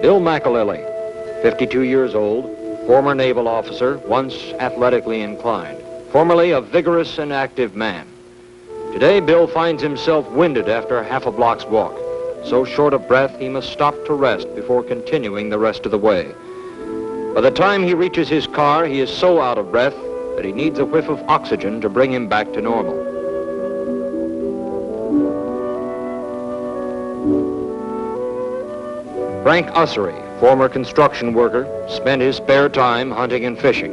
Bill McAlilly, 52 years old, former naval officer, once athletically inclined, formerly a vigorous and active man. Today, Bill finds himself winded after half a block's walk. So short of breath, he must stop to rest before continuing the rest of the way. By the time he reaches his car, he is so out of breath that he needs a whiff of oxygen to bring him back to normal. Frank Ossory, former construction worker, spent his spare time hunting and fishing.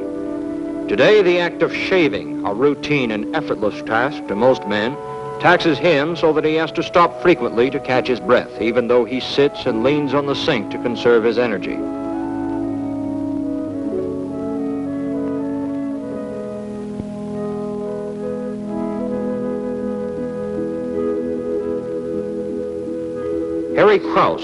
Today, the act of shaving, a routine and effortless task to most men, taxes him so that he has to stop frequently to catch his breath, even though he sits and leans on the sink to conserve his energy. Harry Klaus,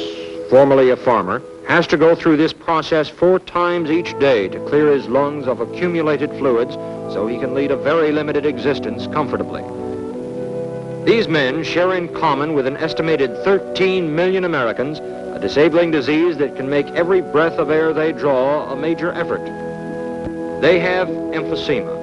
formerly a farmer, has to go through this process 4 times each day to clear his lungs of accumulated fluids so he can lead a very limited existence comfortably. These men share in common with an estimated 13 million Americans a disabling disease that can make every breath of air they draw a major effort. They have emphysema.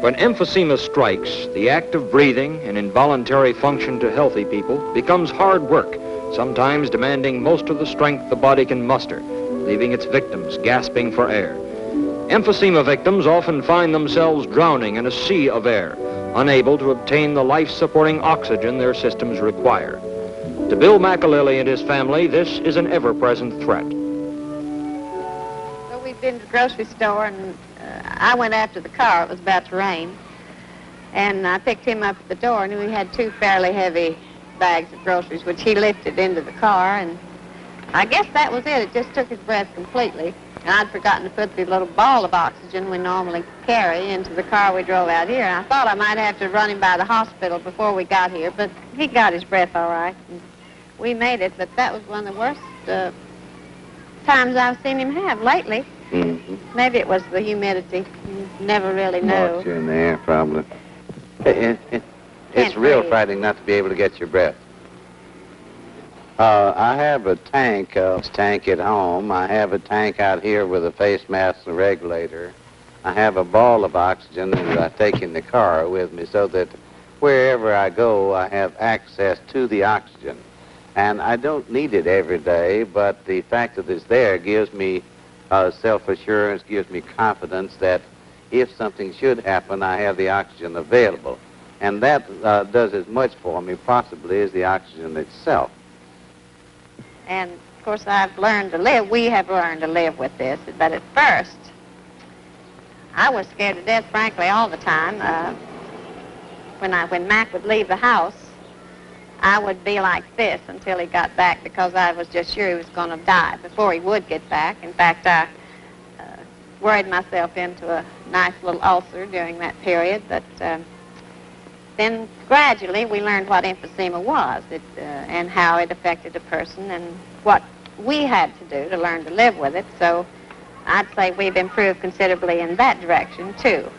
When emphysema strikes, the act of breathing, an involuntary function to healthy people, becomes hard work, sometimes demanding most of the strength the body can muster, leaving its victims gasping for air. Emphysema victims often find themselves drowning in a sea of air, unable to obtain the life-supporting oxygen their systems require. To Bill McAlilly and his family, this is an ever-present threat. Well, we'd been to the grocery store, and I went after the car. It was about to rain. And I picked him up at the door, and we had 2 fairly heavy bags of groceries, which he lifted into the car. And I guess that was it. It just took his breath completely. And I'd forgotten to put the little ball of oxygen we normally carry into the car we drove out here. And I thought I might have to run him by the hospital before we got here, but he got his breath all right. And we made it, but that was one of the worst times I've seen him have lately. Mm-hmm. Maybe it was the humidity. You never really know. Moisture in the air, probably. It's real frightening not to be able to get your breath. I have a tank at home. I have a tank out here with a face mask and a regulator. I have a ball of oxygen that I take in the car with me so that wherever I go, I have access to the oxygen. And I don't need it every day, but the fact that it's there gives me self-assurance, gives me confidence that if something should happen, I have the oxygen available. And that does as much for me, possibly, as the oxygen itself. And, of course, we have learned to live with this. But at first, I was scared to death, frankly, all the time. When Mac would leave the house, I would be like this until he got back, because I was just sure he was going to die before he would get back. In fact, I worried myself into a nice little ulcer during that period. But then gradually we learned what emphysema was and how it affected a person and what we had to do to learn to live with it. So I'd say we've improved considerably in that direction, too.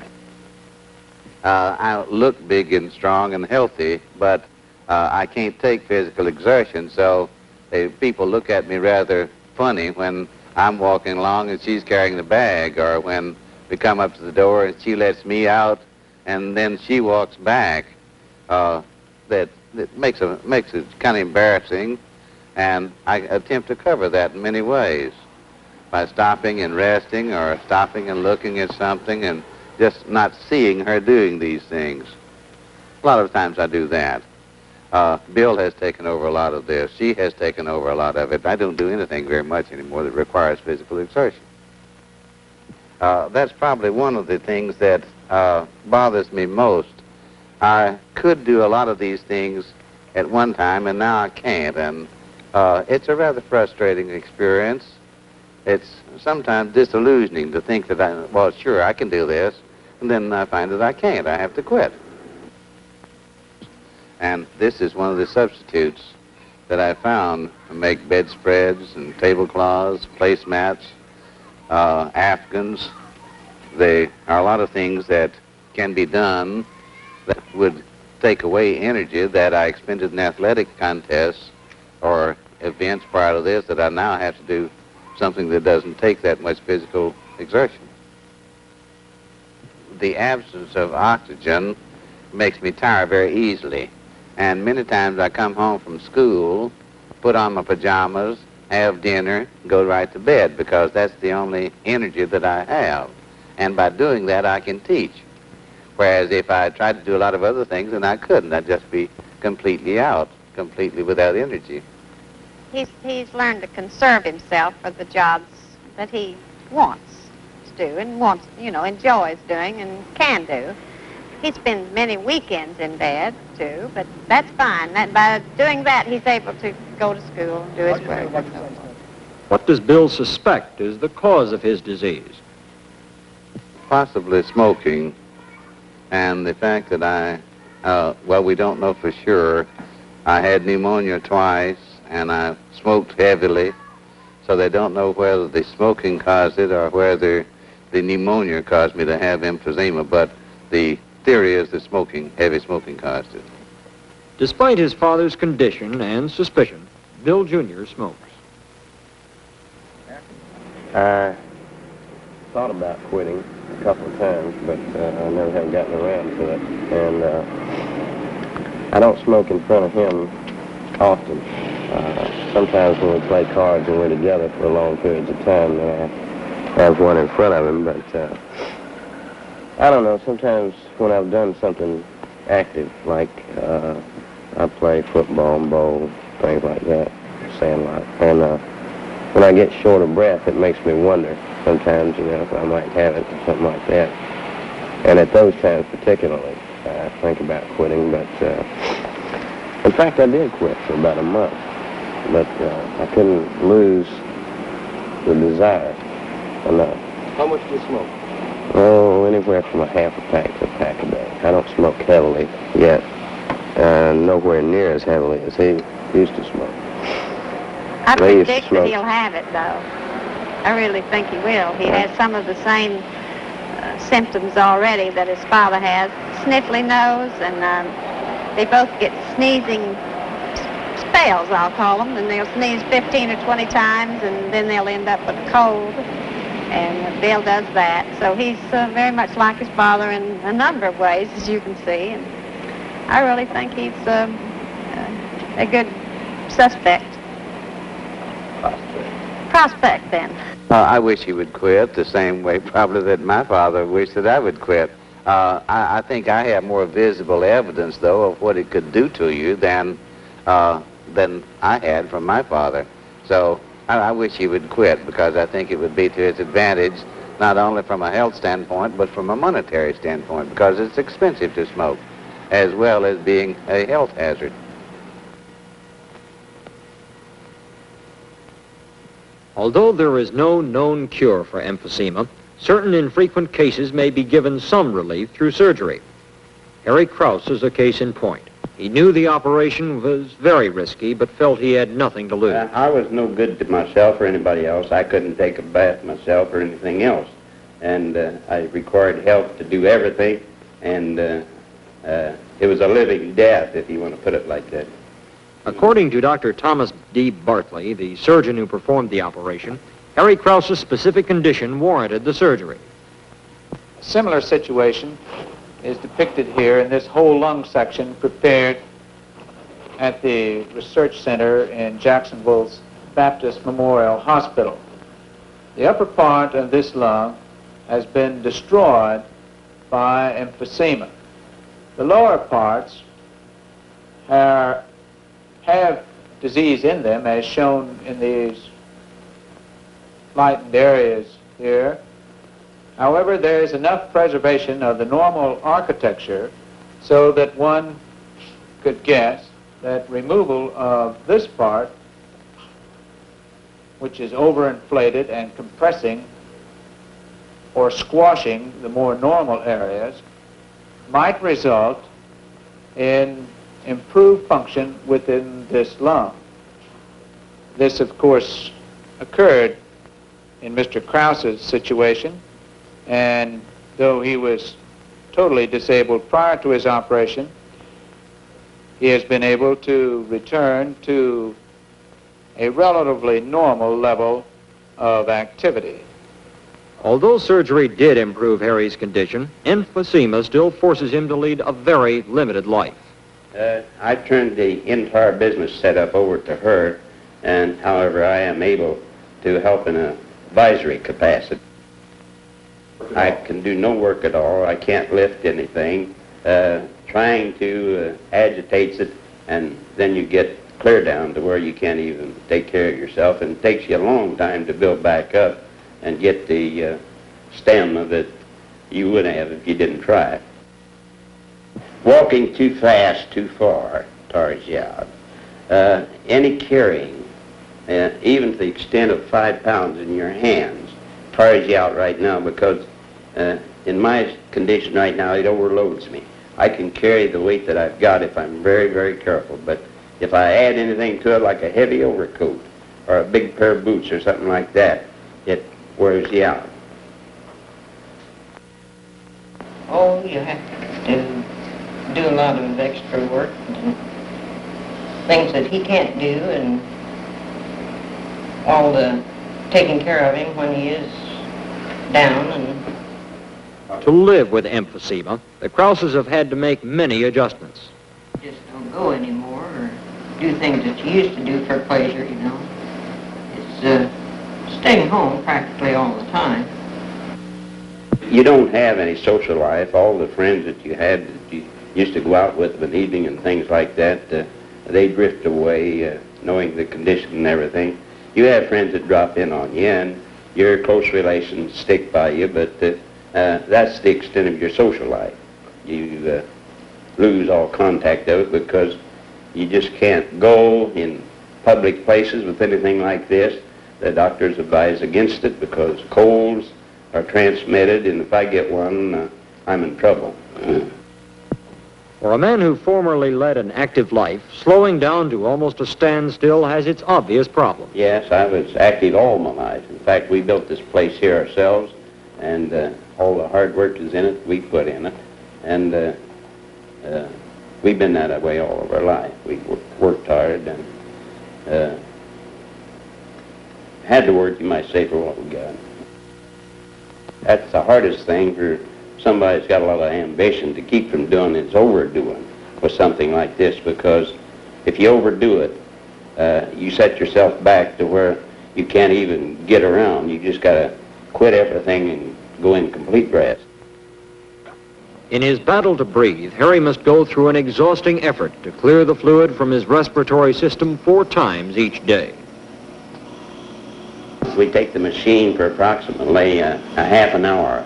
I look big and strong and healthy, but I can't take physical exertion, so people look at me rather funny when I'm walking along and she's carrying the bag, or when we come up to the door and she lets me out and then she walks back. That makes it kind of embarrassing, and I attempt to cover that in many ways by stopping and resting, or stopping and looking at something and just not seeing her doing these things. A lot of times I do that. Bill has taken over a lot of this. She has taken over a lot of it. I don't do anything very much anymore that requires physical exertion. That's probably one of the things that bothers me most. I could do a lot of these things at one time, and now I can't, and it's a rather frustrating experience. It's sometimes disillusioning to think that, well, sure, I can do this, and then I find that I can't. I have to quit. And this is one of the substitutes that I found. I make bedspreads and tablecloths, placemats, afghans. There are a lot of things that can be done that would take away energy that I expended in athletic contests or events prior to this, that I now have to do something that doesn't take that much physical exertion. The absence of oxygen makes me tire very easily. And many times I come home from school, put on my pajamas, have dinner, go right to bed, because that's the only energy that I have. And by doing that, I can teach. Whereas if I tried to do a lot of other things, then I couldn't. I'd just be completely out, completely without energy. He's learned to conserve himself for the jobs that he wants to do and wants, enjoys doing and can do. He spends many weekends in bed, too, but that's fine. By doing that, he's able to go to school and do his work and so forth. What does Bill suspect is the cause of his disease? Possibly smoking, and the fact that we don't know for sure. I had pneumonia twice, and I smoked heavily, so they don't know whether the smoking caused it or whether the pneumonia caused me to have emphysema, but the theory is that heavy smoking caused it. Despite his father's condition and suspicion, Bill Jr. smokes. I thought about quitting a couple of times, but I never have gotten around to it. And I don't smoke in front of him often. Sometimes when we play cards and we're together for long periods of time, I have one in front of him, but I don't know, sometimes when I've done something active, like I play football and bowl, things like that, sandlot, and when I get short of breath, it makes me wonder sometimes, if I might have it or something like that. And at those times particularly, I think about quitting, but in fact, I did quit for about a month, but I couldn't lose the desire enough. How much do you smoke? Oh, anywhere from a half a pack to a pack a day. I don't smoke heavily yet, nowhere near as heavily as he used to smoke. I predict that he'll have it, though. I really think he will. He has some of the same symptoms already that his father has. Sniffly nose, and they both get sneezing spells, I'll call them, and they'll sneeze 15 or 20 times, and then they'll end up with a cold. And Bill does that. So he's very much like his father in a number of ways, as you can see. And I really think he's a good suspect. Prospect, then. I wish he would quit the same way probably that my father wished that I would quit. I think I have more visible evidence, though, of what it could do to you than I had from my father. So I wish he would quit, because I think it would be to his advantage, not only from a health standpoint, but from a monetary standpoint, because it's expensive to smoke, as well as being a health hazard. Although there is no known cure for emphysema, certain infrequent cases may be given some relief through surgery. Harry Klaus is a case in point. He knew the operation was very risky, but felt he had nothing to lose. I was no good to myself or anybody else. I couldn't take a bath myself or anything else. And I required help to do everything, and it was a living death, if you want to put it like that. According to Dr. Thomas D. Bartley, the surgeon who performed the operation, Harry Krause's specific condition warranted the surgery. A similar situation is depicted here in this whole lung section prepared at the research center in Jacksonville's Baptist Memorial Hospital. The upper part of this lung has been destroyed by emphysema. The lower parts have disease in them, as shown in these lightened areas here. However, there is enough preservation of the normal architecture so that one could guess that removal of this part, which is overinflated and compressing, or squashing the more normal areas might result in improved function within this lung. This, of course, occurred in Mr. Klaus's situation, and though he was totally disabled prior to his operation, he has been able to return to a relatively normal level of activity. Although surgery did improve Harry's condition, emphysema still forces him to lead a very limited life. I turned the entire business setup over to her, and however, I am able to help in an advisory capacity. I can do no work at all. I can't lift anything. Trying to agitates it, and then you get clear down to where you can't even take care of yourself, and it takes you a long time to build back up and get the stamina that you would have if you didn't try. Walking too fast, too far, tires you out. Any carrying, even to the extent of 5 pounds in your hands, tires you out right now, because in my condition right now, it overloads me. I can carry the weight that I've got if I'm very, very careful, but if I add anything to it, like a heavy overcoat or a big pair of boots or something like that, it wears you out. Oh, you have to do a lot of extra work and things that he can't do, and all the taking care of him when he is down. And to live with emphysema, the Klauses have had to make many adjustments. just don't go anymore or do things that you used to do for pleasure, you know. It's staying home practically all the time. You don't have any social life. All the friends that you had that you used to go out with of an evening and things like that, they drift away, knowing the condition and everything. You have friends that drop in on you, and your close relations stick by you, but that's the extent of your social life. You lose all contact of it because you just can't go in public places with anything like this. The doctors advise against it because colds are transmitted, and if I get one, I'm in trouble. For a man who formerly led an active life, slowing down to almost a standstill has its obvious problems. Yes, I was active all my life. In fact, we built this place here ourselves, and all the hard work is in it, we put in it. And we've been that way all of our life. We worked hard and had to work, you might say, for what we got. That's the hardest thing for somebody that's got a lot of ambition to keep from doing is overdoing with something like this, because if you overdo it, you set yourself back to where you can't even get around. You just got to quit everything and go in complete rest. In his battle to breathe, Harry must go through an exhausting effort to clear the fluid from his respiratory system 4 times each day. We take the machine for approximately a half an hour,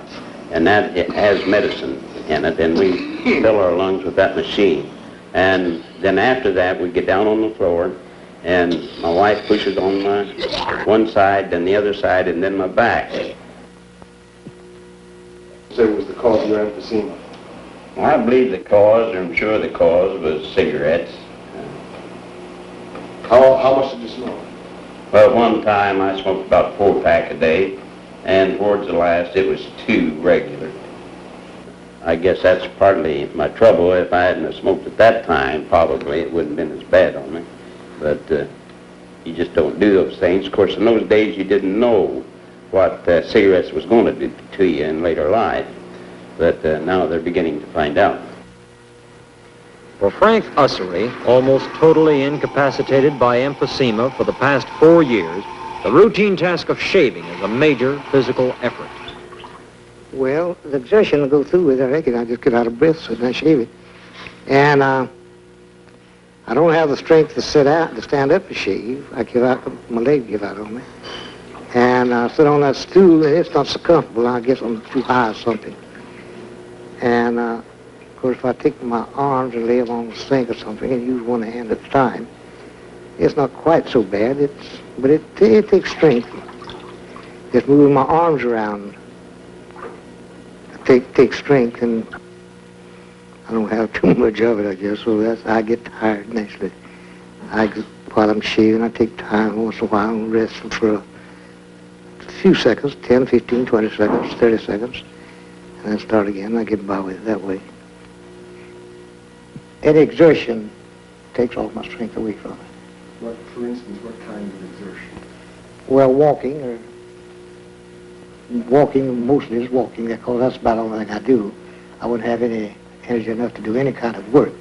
and that it has medicine in it, and we fill our lungs with that machine. And then after that, we get down on the floor, and my wife pushes on my one side, then the other side, and then my back. So it was the cause of your emphysema? Well, I believe the cause, or I'm sure the cause, was cigarettes. How much did you smoke? Well, one time I smoked about 4 pack a day, and towards the last it was 2 regular. I guess that's partly my trouble. If I hadn't have smoked at that time, probably it wouldn't have been as bad on me. But you just don't do those things. Of course, in those days you didn't know what cigarettes was going to do to you in later life. But now they're beginning to find out. For Frank Ossory, almost totally incapacitated by emphysema for the past 4 years, the routine task of shaving is a major physical effort. Well, the exertion will go through with it. I reckon I just get out of breath so I shave it. And I don't have the strength to stand up to shave. I give out, my legs give out on me. And I sit on that stool, and it's not so comfortable. I guess I'm too high or something. And of course, if I take my arms and lay them on the sink or something and use one hand at a time, it's not quite so bad. But it takes strength. Just moving my arms around take strength, and I don't have too much of it, I guess. So I get tired naturally. While I'm shaving, I take time once in a while and rest for a few seconds, 10, 15, 20 seconds, 30 seconds, and then start again. I get by with it that way. Any exertion takes all my strength away from it. For instance, what kind of exertion? Well, walking, mostly is walking, because that's about the only thing I do. I wouldn't have any energy enough to do any kind of work.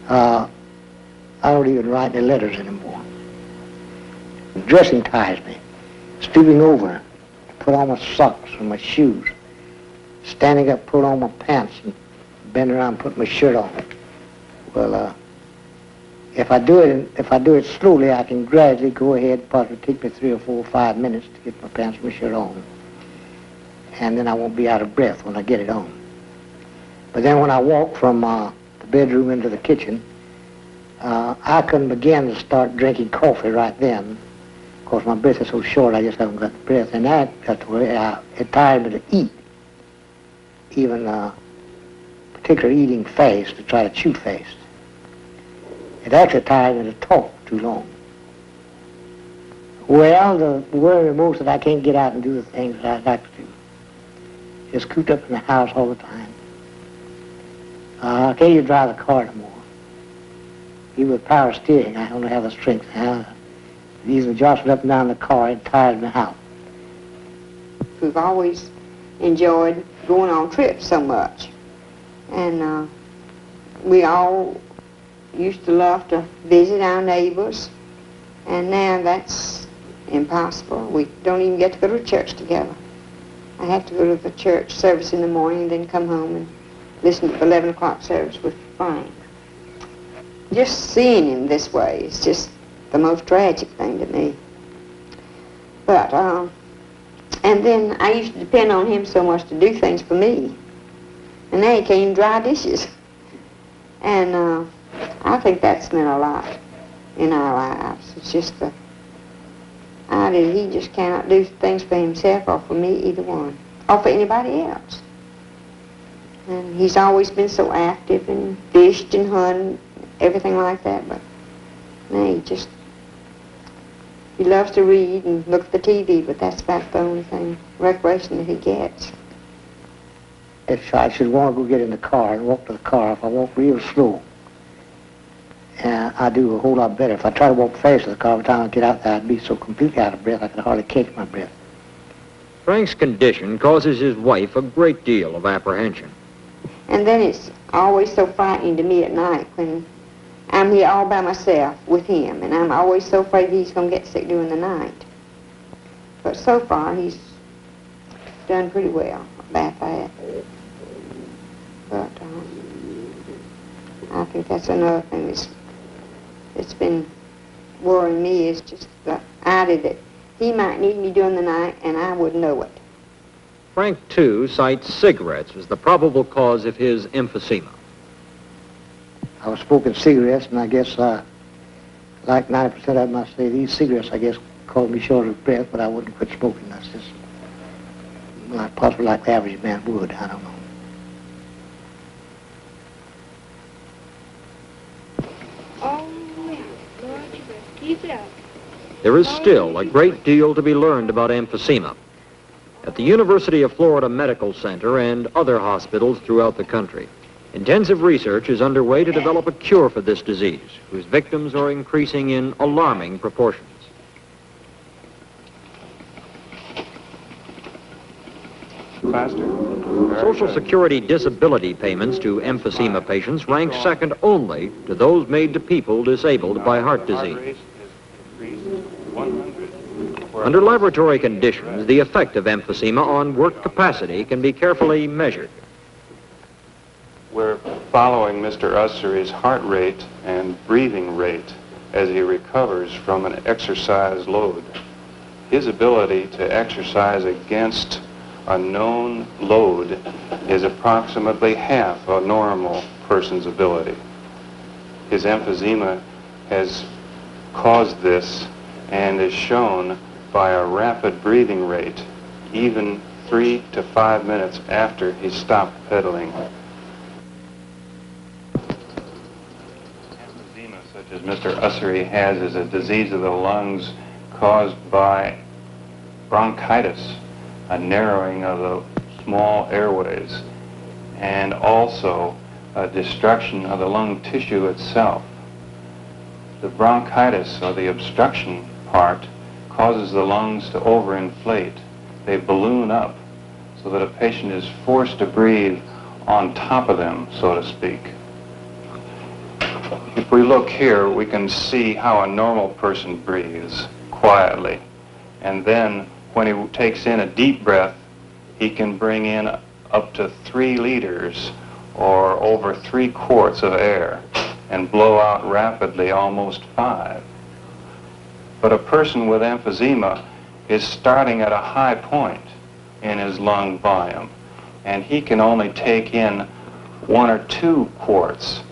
I don't even write any letters anymore. Dressing tires me. Stooping over, put on my socks and my shoes. Standing up, put on my pants and bend around, put my shirt on. Well, if I do it slowly, I can gradually go ahead. Probably take me 3 or 4 or 5 minutes to get my pants and my shirt on, and then I won't be out of breath when I get it on. But then when I walk from the bedroom into the kitchen, I can begin to start drinking coffee right then. Of course, my breath is so short, I just haven't got the breath, and that got to where it tired me to eat, even particularly eating fast, to try to chew fast. It actually tired me to talk too long. Well, the worry most that I can't get out and do the things that I'd like to do. Just cooped up in the house all the time. I can't even drive the car anymore. Even with power steering, I don't have the strength. These were jostled up and down the car, it tired me out. We've always enjoyed going on trips so much. And we all used to love to visit our neighbors. And now that's impossible. We don't even get to go to church together. I have to go to the church service in the morning and then come home and listen to the 11 o'clock service with Frank. Just seeing him this way is just the most tragic thing to me. But, and then I used to depend on him so much to do things for me. And now he can't even dry dishes. And I think that's meant a lot in our lives. It's just the idea he just cannot do things for himself or for me, either one, or for anybody else. And he's always been so active and fished and hunted, everything like that, but now he loves to read and look at the TV, but that's about the only thing, recreation that he gets. If I should want to go get in the car and walk to the car, if I walk real slow, I do a whole lot better. If I try to walk fast to the car, by the time I get out there, I'd be so completely out of breath, I could hardly catch my breath. Frank's condition causes his wife a great deal of apprehension. And then it's always so frightening to me at night when I'm here all by myself with him, and I'm always so afraid he's going to get sick during the night. But so far, he's done pretty well about that. But I think that's another thing that's been worrying me, is just the idea that he might need me during the night and I wouldn't know it. Frank, too, cites cigarettes as the probable cause of his emphysema. I was smoking cigarettes, and I guess like 90% of them, I say these cigarettes, I guess, cause me short of breath, but I wouldn't quit smoking. That's just possibly like the average man would. I don't know. There is still a great deal to be learned about emphysema. At the University of Florida Medical Center and other hospitals throughout the country, intensive research is underway to develop a cure for this disease, whose victims are increasing in alarming proportions. Social Security disability payments to emphysema patients rank second only to those made to people disabled by heart disease. Under laboratory conditions, the effect of emphysema on work capacity can be carefully measured. We're following Mr. Ossory's heart rate and breathing rate as he recovers from an exercise load. His ability to exercise against a known load is approximately half a normal person's ability. His emphysema has caused this and is shown by a rapid breathing rate, even 3 to 5 minutes after he stopped pedaling. Emphysema, such as Mr. Ossory has, is a disease of the lungs caused by bronchitis, a narrowing of the small airways, and also a destruction of the lung tissue itself. The bronchitis, or the obstruction part, causes the lungs to overinflate. They balloon up so that a patient is forced to breathe on top of them, so to speak. If we look here, we can see how a normal person breathes quietly. And then when he takes in a deep breath, he can bring in up to 3 liters or over 3 quarts of air and blow out rapidly almost 5. But a person with emphysema is starting at a high point in his lung volume, and he can only take in 1 or 2 quarts.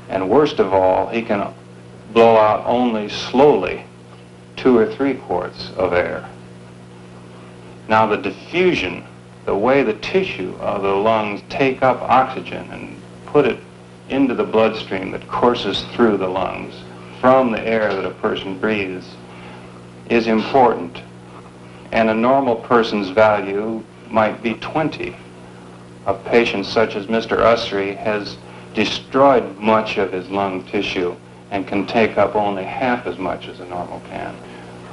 And worst of all, he can blow out only slowly 2 or 3 quarts of air. Now the diffusion, the way the tissue of the lungs take up oxygen and put it into the bloodstream that courses through the lungs from the air that a person breathes, is important. And a normal person's value might be 20. A patient such as Mr. Ossory has destroyed much of his lung tissue and can take up only half as much as a normal can.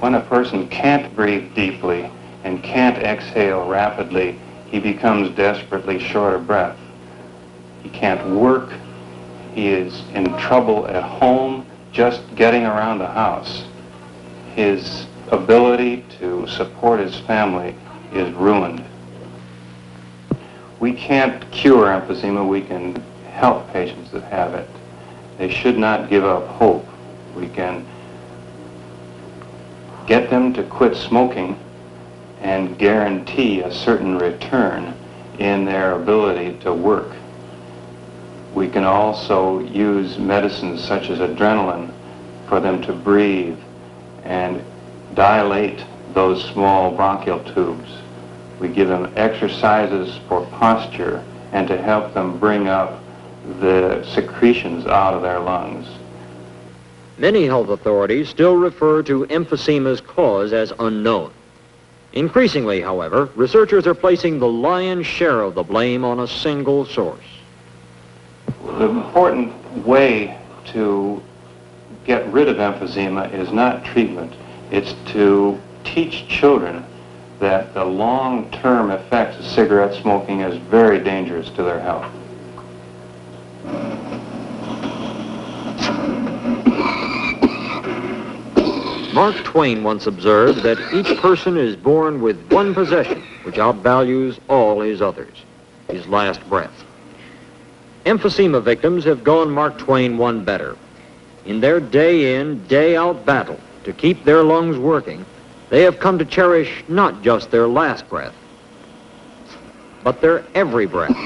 When a person can't breathe deeply and can't exhale rapidly, he becomes desperately short of breath. He can't work. He is in trouble at home just getting around the house. His ability to support his family is ruined. We can't cure emphysema. We can help patients that have it. They should not give up hope. We can get them to quit smoking and guarantee a certain return in their ability to work. We can also use medicines such as adrenaline for them to breathe and dilate those small bronchial tubes. We give them exercises for posture and to help them bring up the secretions out of their lungs. Many health authorities still refer to emphysema's cause as unknown. Increasingly, however, researchers are placing the lion's share of the blame on a single source. The important way to get rid of emphysema is not treatment. It's to teach children that the long-term effects of cigarette smoking is very dangerous to their health. Mark Twain once observed that each person is born with one possession which outvalues all his others, his last breath. Emphysema victims have gone Mark Twain one better. In their day-in, day-out battle to keep their lungs working, they have come to cherish not just their last breath, but their every breath.